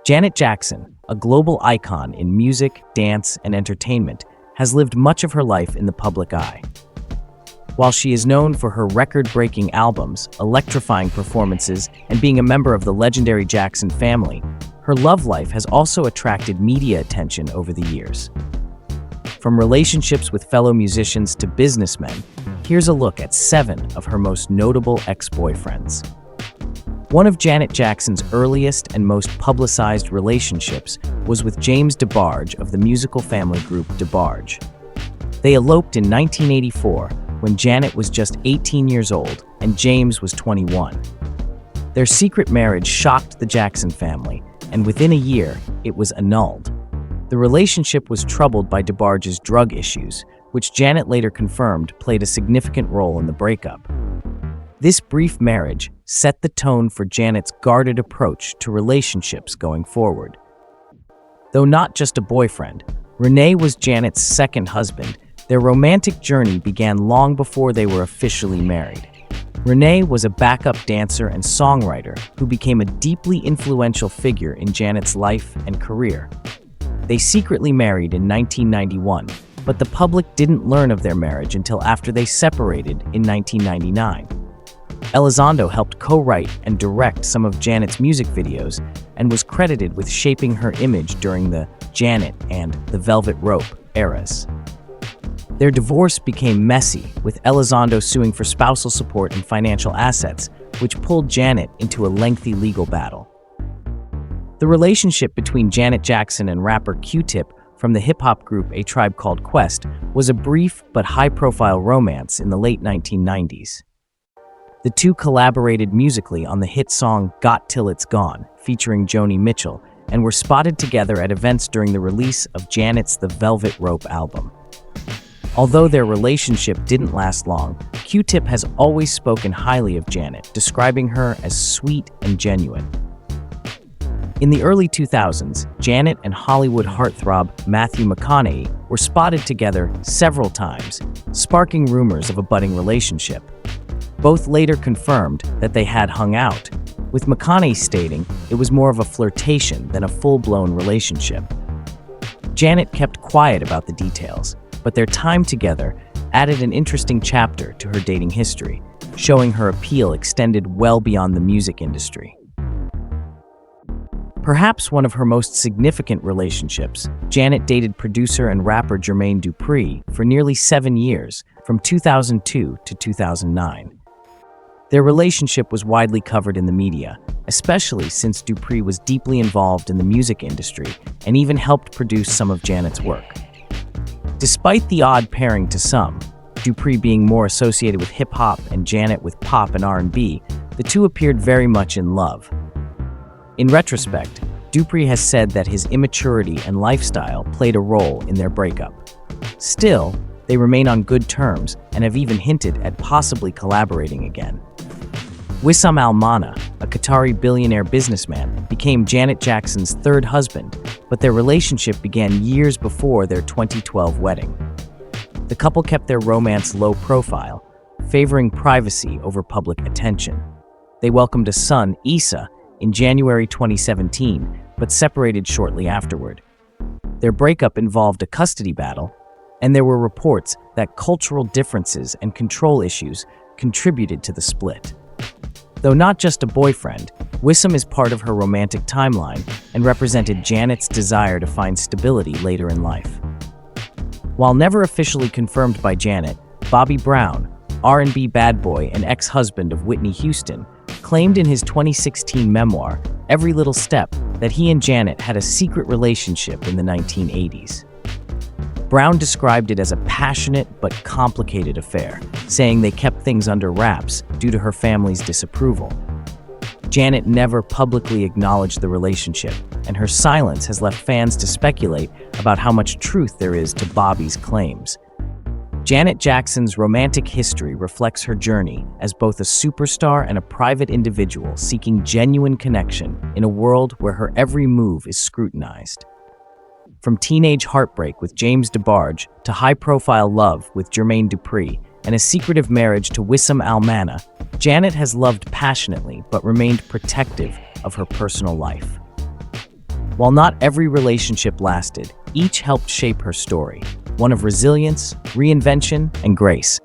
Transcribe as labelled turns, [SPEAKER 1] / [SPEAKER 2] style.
[SPEAKER 1] Janet Jackson, a global icon in music, dance, and entertainment, has lived much of her life in the public eye. While she is known for her record-breaking albums, electrifying performances, and being a member of the legendary Jackson family, her love life has also attracted media attention over the years. From relationships with fellow musicians to businessmen, here's a look at 7 of her most notable ex-boyfriends. One of Janet Jackson's earliest and most publicized relationships was with James DeBarge of the musical family group DeBarge. They eloped in 1984 when Janet was just 18 years old and James was 21. Their secret marriage shocked the Jackson family, and within a year, it was annulled. The relationship was troubled by DeBarge's drug issues, which Janet later confirmed played a significant role in the breakup. This brief marriage set the tone for Janet's guarded approach to relationships going forward. Though not just a boyfriend, René was Janet's second husband. Their romantic journey began long before they were officially married. René was a backup dancer and songwriter who became a deeply influential figure in Janet's life and career. They secretly married in 1991, but the public didn't learn of their marriage until after they separated in 1999. Elizondo helped co-write and direct some of Janet's music videos and was credited with shaping her image during the Janet and the Velvet Rope eras. Their divorce became messy, with Elizondo suing for spousal support and financial assets, which pulled Janet into a lengthy legal battle. The relationship between Janet Jackson and rapper Q-Tip from the hip-hop group A Tribe Called Quest was a brief but high-profile romance in the late 1990s. The two collaborated musically on the hit song Got Till It's Gone, featuring Joni Mitchell, and were spotted together at events during the release of Janet's The Velvet Rope album. Although their relationship didn't last long, Q-Tip has always spoken highly of Janet, describing her as sweet and genuine. In the early 2000s, Janet and Hollywood heartthrob Matthew McConaughey were spotted together several times, sparking rumors of a budding relationship. Both later confirmed that they had hung out, with McConaughey stating it was more of a flirtation than a full-blown relationship. Janet kept quiet about the details, but their time together added an interesting chapter to her dating history, showing her appeal extended well beyond the music industry. Perhaps one of her most significant relationships, Janet dated producer and rapper Jermaine Dupri for nearly 7 years, from 2002 to 2009. Their relationship was widely covered in the media, especially since Dupri was deeply involved in the music industry and even helped produce some of Janet's work. Despite the odd pairing to some, Dupri being more associated with hip-hop and Janet with pop and R&B, the two appeared very much in love. In retrospect, Dupri has said that his immaturity and lifestyle played a role in their breakup. Still, they remain on good terms and have even hinted at possibly collaborating again. Wissam Al Mana, a Qatari billionaire businessman, became Janet Jackson's third husband, but their relationship began years before their 2012 wedding. The couple kept their romance low profile, favoring privacy over public attention. They welcomed a son, Issa, in January 2017, but separated shortly afterward. Their breakup involved a custody battle, and there were reports that cultural differences and control issues contributed to the split. Though not just a boyfriend, Wissam is part of her romantic timeline and represented Janet's desire to find stability later in life. While never officially confirmed by Janet, Bobby Brown, R&B bad boy and ex-husband of Whitney Houston, claimed in his 2016 memoir, Every Little Step, that he and Janet had a secret relationship in the 1980s. Brown described it as a passionate but complicated affair, saying they kept things under wraps due to her family's disapproval. Janet never publicly acknowledged the relationship, and her silence has left fans to speculate about how much truth there is to Bobby's claims. Janet Jackson's romantic history reflects her journey as both a superstar and a private individual seeking genuine connection in a world where her every move is scrutinized. From teenage heartbreak with James DeBarge to high-profile love with Jermaine Dupri and a secretive marriage to Wissam Al Mana, Janet has loved passionately but remained protective of her personal life. While not every relationship lasted, each helped shape her story, one of resilience, reinvention, and grace.